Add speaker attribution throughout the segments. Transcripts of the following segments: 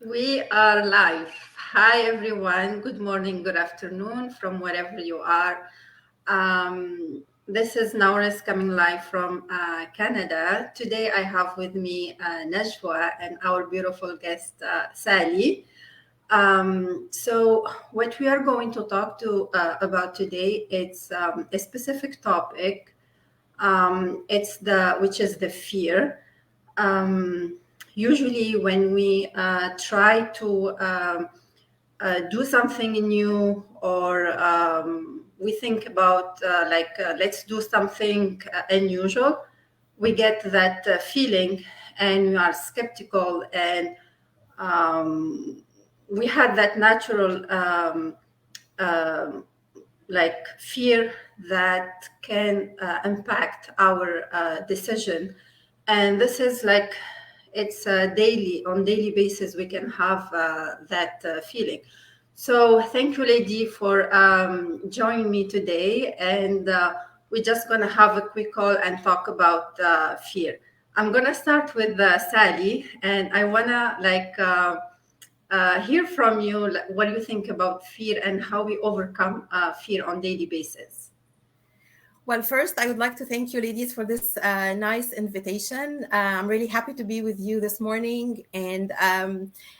Speaker 1: We are live. Hi, everyone. Good morning, good afternoon from wherever you are. This is Naoures coming live from Canada. Today, I have with me Najwa and our beautiful guest, Sally. What we are going to talk to about today, it's a specific topic. It's the which is the fear. um, Usually when we try to do something new or we think about let's do something unusual, we get that feeling and we are skeptical and we had that natural um, fear that can impact our decision. And this is like it's daily on daily basis we can have that feeling. So thank you, lady, for joining me today, and we're just going to have a quick call and talk about fear. I'm going to start with Sally, and I want to hear from you, what do you think about fear and how we overcome fear on daily basis.
Speaker 2: Well, first, I would like to thank you, ladies, for this nice invitation. I'm really happy to be with you this morning. And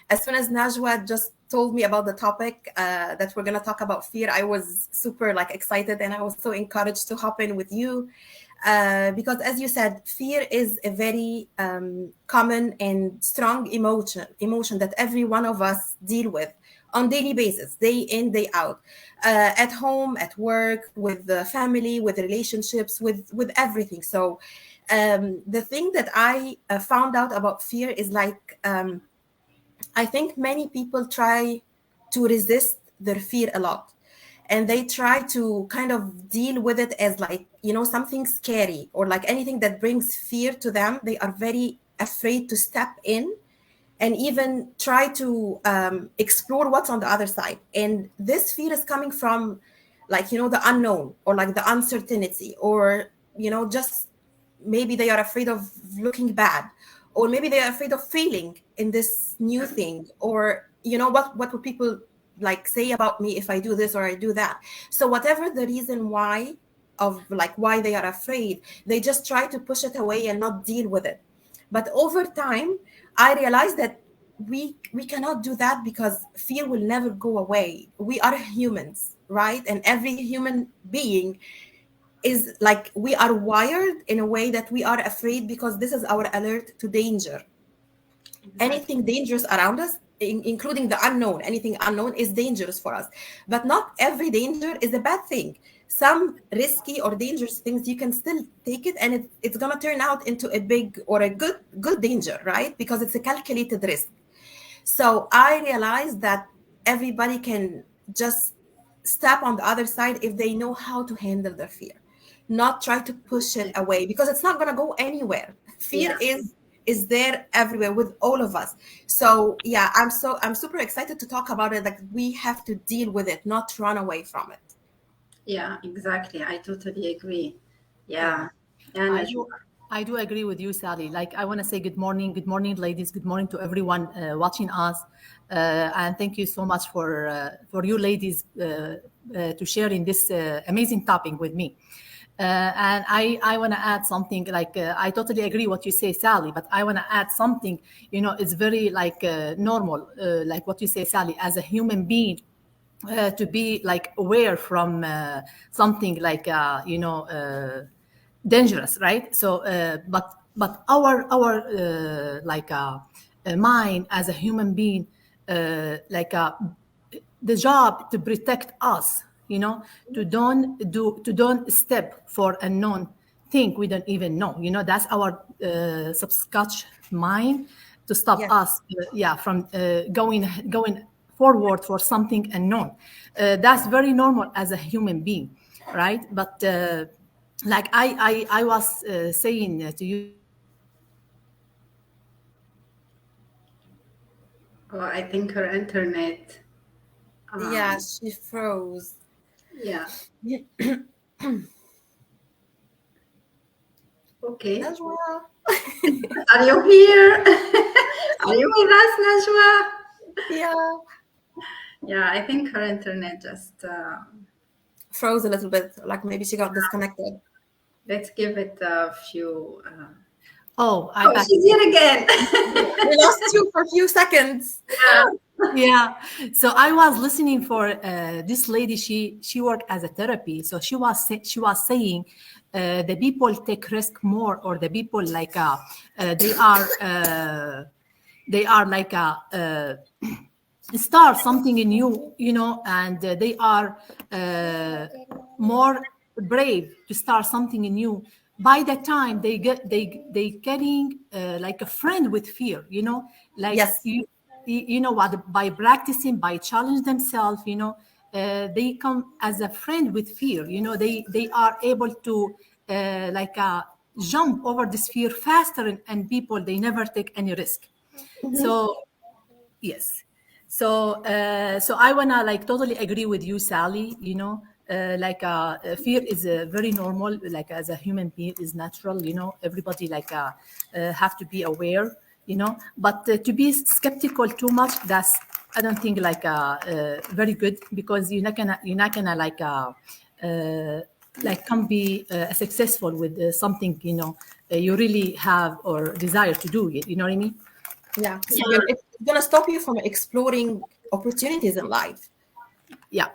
Speaker 2: as soon as Najwa just told me about the topic that we're going to talk about fear, I was super excited, and I was so encouraged to hop in with you. Because as you said, fear is a very common and strong emotion that every one of us deal with on daily basis, day in, day out, at home, at work, with the family, with relationships, with everything. So the thing that I found out about fear is I think many people try to resist their fear a lot, and they try to kind of deal with it as something scary, or like anything that brings fear to them. They are very afraid to step in and even try to explore what's on the other side. And this fear is coming from the unknown, or like the uncertainty, or just maybe they are afraid of looking bad, or maybe they are afraid of failing in this new thing, or what would people say about me if I do this or I do that. So whatever the reason why, of why they are afraid, they just try to push it away and not deal with it. But over time, I realized that we cannot do that, because fear will never go away. We are humans, right? And every human being is we are wired in a way that we are afraid, because this is our alert to danger.
Speaker 1: Exactly.
Speaker 2: Anything dangerous around us, including the unknown, anything unknown is dangerous for us. But not every danger is a bad thing. Some risky or dangerous things, you can still take it, and it's going to turn out into a big or a good danger, right? Because it's a calculated risk. So I realized that everybody can just step on the other side if they know how to handle their fear, not try to push it away, because it's not going to go anywhere. Fear
Speaker 1: Yeah.
Speaker 2: is there everywhere with all of us. So yeah, I'm super excited to talk about it. Like, we have to deal with it, not run away from it.
Speaker 1: Yeah, exactly. I totally agree.
Speaker 3: Yeah,
Speaker 1: Yeah. And
Speaker 3: I do. I do agree with you, Sally. Like, I want to say good morning, ladies. Good morning to everyone watching us, and thank you so much for you ladies to sharing this amazing topic with me. And I want to add something. I totally agree what you say, Sally. But I want to add something. It's very normal, like what you say, Sally. As a human being, to be aware from something dangerous, right? So but our mind as a human being, the job to protect us, to don't step for unknown thing we don't even know. That's our subconscious mind to stop
Speaker 2: Yeah.
Speaker 3: us, from going forward for something unknown. That's very normal as a human being, right? But I was saying to you, Sally,
Speaker 1: oh, I think her internet.
Speaker 2: Yeah,
Speaker 1: Um,
Speaker 2: she froze.
Speaker 1: yeah.
Speaker 2: Yeah.
Speaker 1: Okay.
Speaker 2: Najwa.
Speaker 1: Are you here? Are you with us, Najwa? Yeah, I think her internet just
Speaker 2: Froze a little bit, like maybe she got disconnected.
Speaker 1: let's give it a few.
Speaker 3: Oh, I
Speaker 1: Oh,
Speaker 3: back.
Speaker 1: she's here again.
Speaker 2: We lost you for a few seconds.
Speaker 1: Yeah.
Speaker 3: Yeah. So I was listening for this lady. She worked as a therapy. So she was saying the people take risk more, or the people like they are like start something new, you know, and they are more brave to start something new. By the time they getting like a friend with fear, you know, like
Speaker 2: Yes.
Speaker 3: you know what, by practicing, by challenge themselves, you know, they come as a friend with fear, you know, they are able to jump over this fear faster, and people, they never take any risk. So yes. So so I wanna like totally agree with you, Sally. You know, fear is very normal. Like as a human being, is natural. You know, everybody have to be aware. You know, but to be skeptical too much, that's, I don't think very good, because you're not gonna come be successful with something, you know, you really have or desire to do it. You know what I mean?
Speaker 2: Yeah.
Speaker 1: Yeah.
Speaker 2: It's going to stop you from exploring opportunities in life.
Speaker 3: Yeah.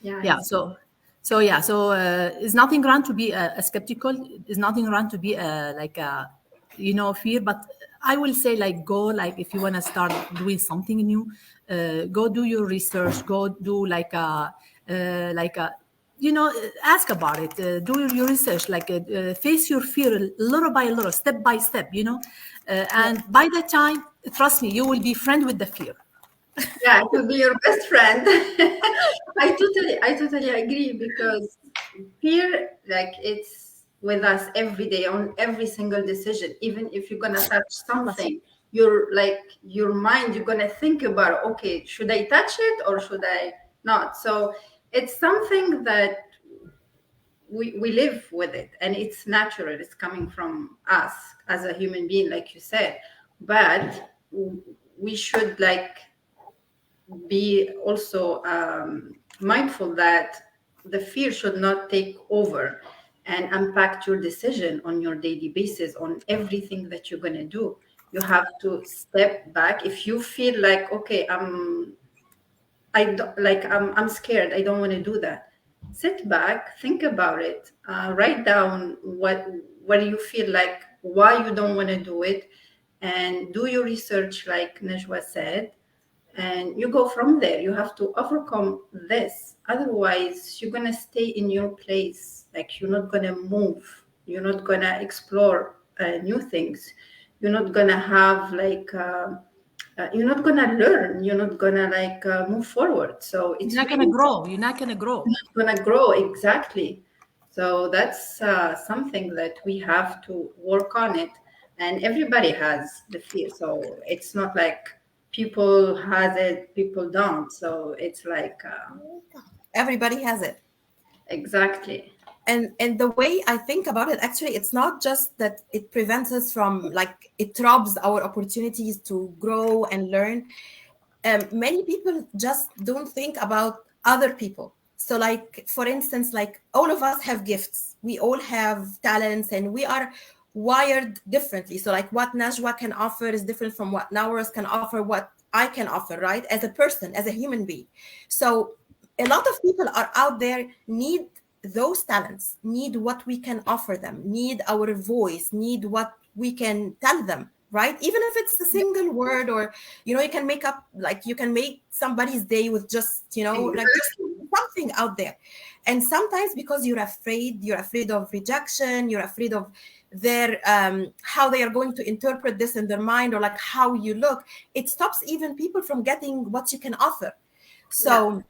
Speaker 1: Yeah.
Speaker 3: Yeah. So it's nothing wrong to be a skeptical. It's nothing wrong to be you know, fear. But I will say, like, go, like, if you want to start doing something new, go do your research. Go do you know, ask about it. Do your research. Face your fear little by little, step by step. You know, and by the time, trust me, you will be friend with the fear.
Speaker 1: Yeah, it will be your best friend. I totally agree, because fear, like, it's with us every day on every single decision. Even if you're gonna touch something, your mind, you're gonna think about, okay, should I touch it or should I not? So it's something that we live with it, and it's natural. It's coming from us as a human being, like you said. But we should be also mindful that the fear should not take over and impact your decision on your daily basis on everything that you're going to do. You have to step back. If you feel like, okay, I'm scared, I don't want to do that, sit back, think about it, write down what do you feel like, why you don't want to do it, and do your research like Najwa said, and you go from there. You have to overcome this, otherwise you're going to stay in your place. Like, you're not going to move, you're not going to explore new things, you're not going to have you're not going to learn, you're not going to move forward. So
Speaker 3: You're
Speaker 1: it's
Speaker 3: not gonna
Speaker 1: really
Speaker 3: grow. You're not gonna grow.
Speaker 1: going to grow. Exactly. So that's something that we have to work on it, and everybody has the fear. So it's not like people has it, people don't. So it's
Speaker 2: Everybody has it.
Speaker 1: exactly.
Speaker 2: And the way I think about it, actually, it's not just that it prevents us from, like, it robs our opportunities to grow and learn. Many people just don't think about other people. So, like, for instance, like, all of us have gifts, we all have talents, and we are wired differently. So, like, what Najwa can offer is different from what Naoures can offer, what I can offer, right, as a person, as a human being. So a lot of people are out there, need those talents, need what we can offer them, need our voice, need what we can tell them, right? Even if it's a single word, or, you know, you can make up, like, you can make somebody's day with just, you know, like, just
Speaker 1: Exactly.
Speaker 2: something out there. And sometimes, because you're afraid of rejection, you're afraid of their how they are going to interpret this in their mind, or like how you look, it stops even people from getting what you can offer.
Speaker 1: Yeah.
Speaker 2: So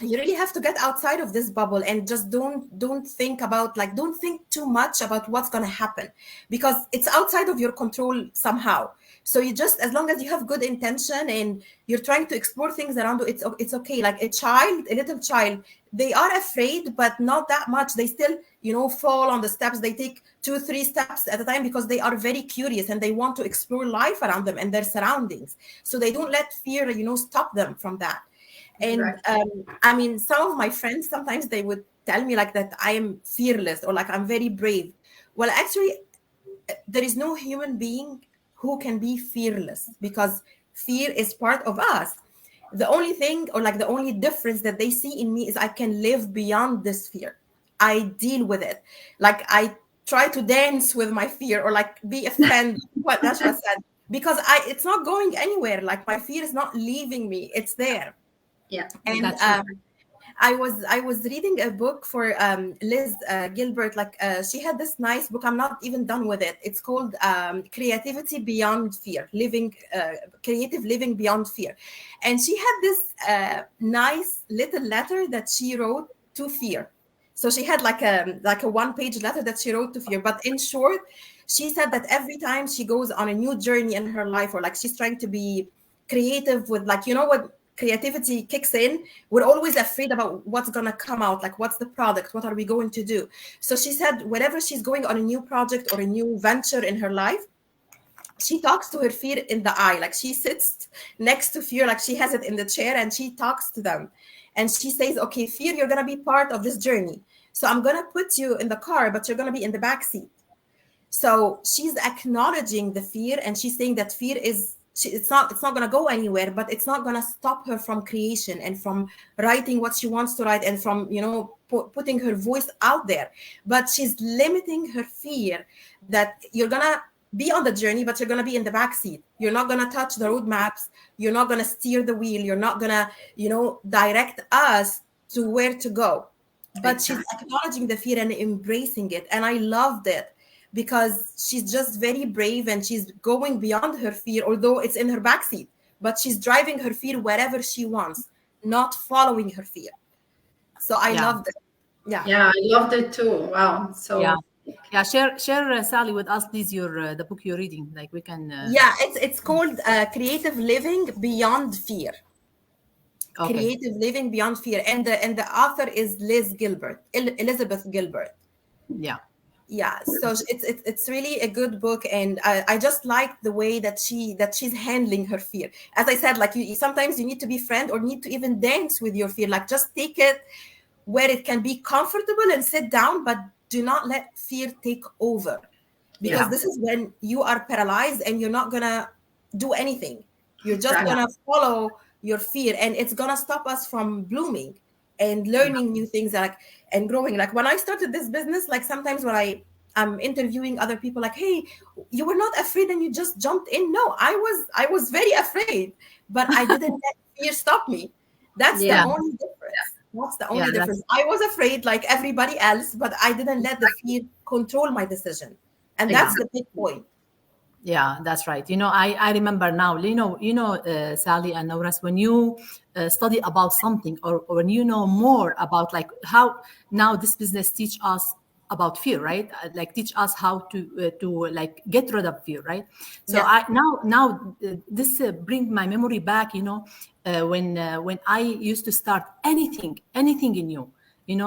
Speaker 2: you really have to get outside of this bubble and just don't think about, like, don't think too much about what's going to happen, because it's outside of your control somehow. So you just, as long as you have good intention and you're trying to explore things around you, it's okay. Like a little child, they are afraid, but not that much. They still, fall on the steps. They take 2-3 steps at a time because they are very curious and they want to explore life around them and their surroundings. So they don't let fear, stop them from that. And
Speaker 1: Exactly.
Speaker 2: I mean, some of my friends, sometimes they would tell me like that I am fearless or like I'm very brave. Well, actually, there is no human being who can be fearless, because fear is part of us. The only thing, or like the only difference that they see in me, is I can live beyond this fear. I deal with it. Like I try to dance with my fear, or like be a friend, what Najwa said, because it's not going anywhere. Like my fear is not leaving me. It's there.
Speaker 1: Yeah.
Speaker 2: And
Speaker 3: That's true.
Speaker 2: I was reading a book for Liz Gilbert. Like she had this nice book. I'm not even done with it. It's called Creativity Beyond Fear, Creative Living Beyond Fear. And she had this nice little letter that she wrote to fear. So she had like a one-page letter that she wrote to fear. But in short, she said that every time she goes on a new journey in her life, or like she's trying to be creative with, like, what creativity kicks in, we're always afraid about what's going to come out, like what's the product, what are we going to do. So she said whenever she's going on a new project or a new venture in her life, she talks to her fear in the eye. Like she sits next to fear, like she has it in the chair, and she talks to them, and she says, okay, fear, you're going to be part of this journey, so I'm going to put you in the car, but you're going to be in the back seat. So she's acknowledging the fear, and she's saying that fear it's not going to go anywhere, but it's not going to stop her from creation and from writing what she wants to write, and from putting her voice out there. But she's limiting her fear that you're going to be on the journey, but you're going to be in the back seat. You're not going to touch the road maps. You're not going to steer the wheel. You're not going to direct us to where to go. But she's
Speaker 1: Exactly.
Speaker 2: acknowledging the fear and embracing it, and I loved it, because she's just very brave, and she's going beyond her fear, although it's in her backseat, but she's driving her fear wherever she wants, not following her fear. So I
Speaker 3: Yeah.
Speaker 2: loved it. Yeah.
Speaker 1: Yeah, I loved it too. Wow.
Speaker 3: Yeah.
Speaker 1: So
Speaker 3: Yeah. Share Sally with us, please, your the book you're reading. Like we can.
Speaker 2: Yeah, it's called Creative Living Beyond Fear.
Speaker 3: Okay.
Speaker 2: Creative Living Beyond Fear. And the author is Liz Gilbert, Elizabeth Gilbert.
Speaker 3: Yeah.
Speaker 2: Yeah, so it's really a good book, and I just like the way that she's handling her fear. As I said, like sometimes you need to be friend, or need to even dance with your fear. Like just take it where it can be comfortable and sit down, but do not let fear take over,
Speaker 1: yeah,
Speaker 2: because this is when you are paralyzed and you're not gonna do anything. You're just
Speaker 3: Yeah.
Speaker 1: exactly.
Speaker 2: gonna follow your fear, and it's gonna stop us from blooming and
Speaker 3: Yeah.
Speaker 2: learning new things, like, and growing. Like when I started this business, like sometimes when I'm interviewing other people, like, hey, you were not afraid and you just jumped in. No, I was very afraid, but I didn't let fear stop me. That's the
Speaker 1: Yeah,
Speaker 3: Yeah.
Speaker 2: only difference. That's the
Speaker 3: Yeah.
Speaker 2: only difference.
Speaker 3: That's
Speaker 2: I was afraid like everybody else, but I didn't let the fear control my decision. And that's
Speaker 3: yeah.
Speaker 2: the big point.
Speaker 3: Yeah, that's right. I remember now, Sally and Naoures, when you study about something, or when you know more about like how now this business teach us about fear, right? Like teach us how to like get rid of fear, right? So
Speaker 2: Yes.
Speaker 3: I now this bring my memory back, when I used to start anything in you.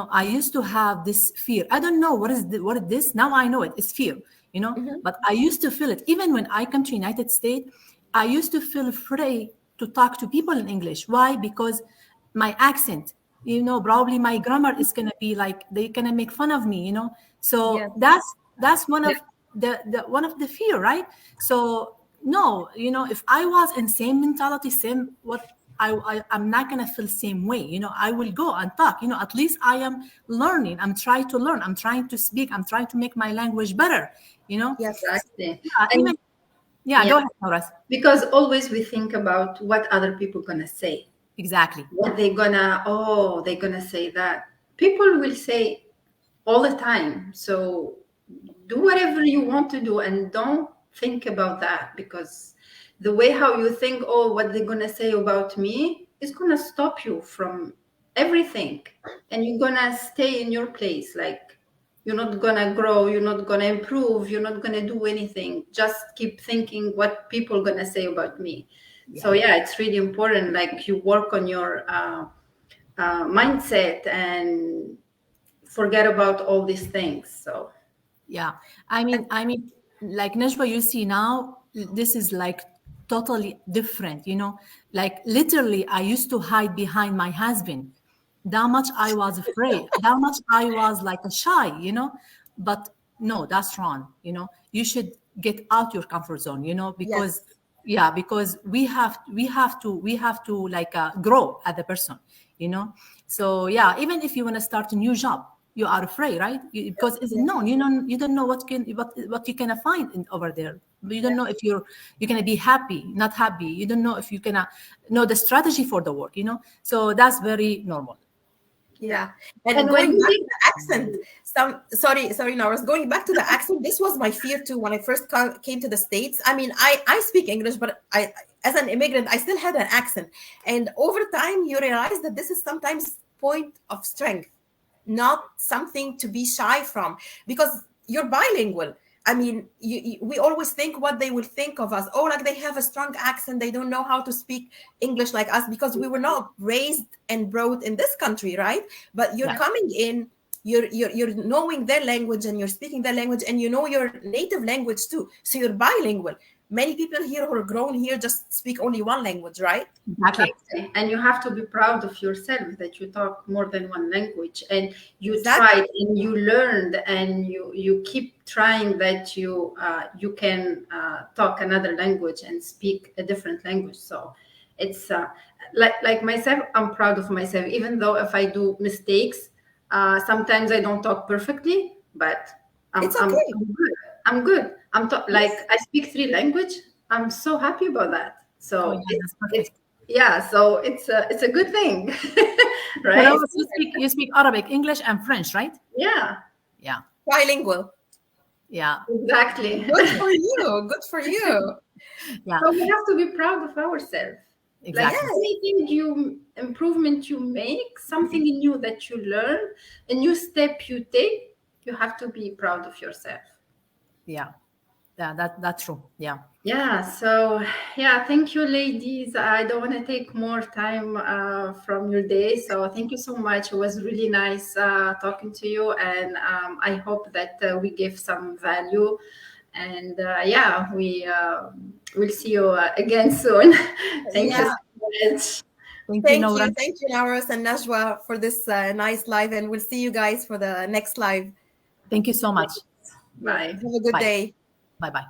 Speaker 3: I used to have this fear. I don't know what is this. Now I know it's fear,
Speaker 2: Mhm.
Speaker 3: but I used to feel it. Even when I come to United States, I used to feel afraid to talk to people in English. Why? Because my accent, probably my grammar is gonna be like they're gonna make fun of me. So
Speaker 2: Yes.
Speaker 3: that's one of the fear, right? So no, if I was in same mentality, same what I'm not gonna feel same way. I will go and talk. At least I am learning. I'm trying to learn. I'm trying to speak. I'm trying to make my language better.
Speaker 2: Yes.
Speaker 1: exactly.
Speaker 3: Yeah,
Speaker 1: And
Speaker 3: even yeah.
Speaker 1: yeah,
Speaker 3: Go ahead, Horace.
Speaker 1: because always we think about what other people gonna say.
Speaker 3: Exactly.
Speaker 1: What they're gonna say that. People will say all the time. So do whatever you want to do and don't think about that, because the way how you think, oh, what they're gonna say about me is gonna stop you from everything, and you're gonna stay in your place. Like, you're not gonna grow, you're not gonna improve, you're not gonna do anything. Just keep thinking what people are gonna say about me. So yeah, it's really important. Like, you work on your mindset and forget about all these things. So
Speaker 3: Yeah, I mean, like Najwa, you see now, this is like totally different, you know. Like literally, I used to hide behind my husband. That much I was afraid. That much I was like a shy, you know. But no, that's wrong. You know, you should get out your comfort zone. You know, because
Speaker 2: Yes.
Speaker 3: yeah, because we have to like grow as a person. You know, so yeah, even if you want to start a new job, you are afraid, right? Because it's
Speaker 2: Yes.
Speaker 3: known. You don't know what you can find over there. You don't know if you're gonna be happy, not happy. You don't know if you gonna know the strategy for the work. You know, so that's very normal.
Speaker 2: Yeah. And
Speaker 1: and when
Speaker 2: going
Speaker 1: you
Speaker 2: back to
Speaker 1: think,
Speaker 2: the accent, sorry, no, I was going back to the accent. This was my fear too when I first came to the States. I mean, I speak English, but as an immigrant, I still had an accent. And over time, you realize that this is sometimes point of strength, not something to be shy from, because you're bilingual. I mean, we always think what they will think of us. Oh, like they have a strong accent. They don't know how to speak English like us because we were not raised and brought in this country, right? But you're
Speaker 3: Yeah.
Speaker 2: coming in, you're knowing their language and you're speaking their language and you know your native language too. So you're bilingual. Many people here who are grown here just speak only one language, right?
Speaker 3: Exactly.
Speaker 1: and you have to be proud of yourself that you talk more than one language, and you
Speaker 2: Exactly.
Speaker 1: tried and you learned, and you keep trying that you can talk another language and speak a different language. So it's like myself, I'm proud of myself, even though if I do mistakes, sometimes I don't talk perfectly, but i'm
Speaker 2: It's
Speaker 1: i'm,
Speaker 2: okay.
Speaker 1: I'm good. I'm good. Like,
Speaker 2: Yes.
Speaker 1: I speak three language. I'm so happy about that.
Speaker 3: Oh yeah,
Speaker 1: So
Speaker 3: that's
Speaker 1: it's
Speaker 3: perfect.
Speaker 1: yeah, so it's a good thing.
Speaker 3: So
Speaker 1: Right?
Speaker 3: now you speak Arabic, English, and French, right?
Speaker 1: Yeah,
Speaker 3: Yeah,
Speaker 2: Bilingual.
Speaker 3: yeah,
Speaker 1: exactly.
Speaker 2: Good for you. Good for you.
Speaker 3: yeah,
Speaker 1: So we have to be proud of ourselves. Like,
Speaker 3: exactly.
Speaker 2: Yes.
Speaker 1: anything improvement you make, something new that you learn, a new step you take, you have to be proud of yourself.
Speaker 3: Yeah, yeah. That's true. Yeah.
Speaker 1: Yeah, so yeah, thank you, ladies. I don't want to take more time from your day. So thank you so much. It was really nice talking to you, and I hope that we give some value. And yeah, we will see you again soon. Thank you
Speaker 2: Yeah.
Speaker 1: so much.
Speaker 3: Thank you, Nora.
Speaker 2: Thank you, Naoures and Najwa, for this nice live, and we'll see you guys for the next live.
Speaker 3: Thank you so much.
Speaker 2: Yeah.
Speaker 1: Bye.
Speaker 2: Have a good
Speaker 3: Bye.
Speaker 2: day.
Speaker 3: Bye. Bye.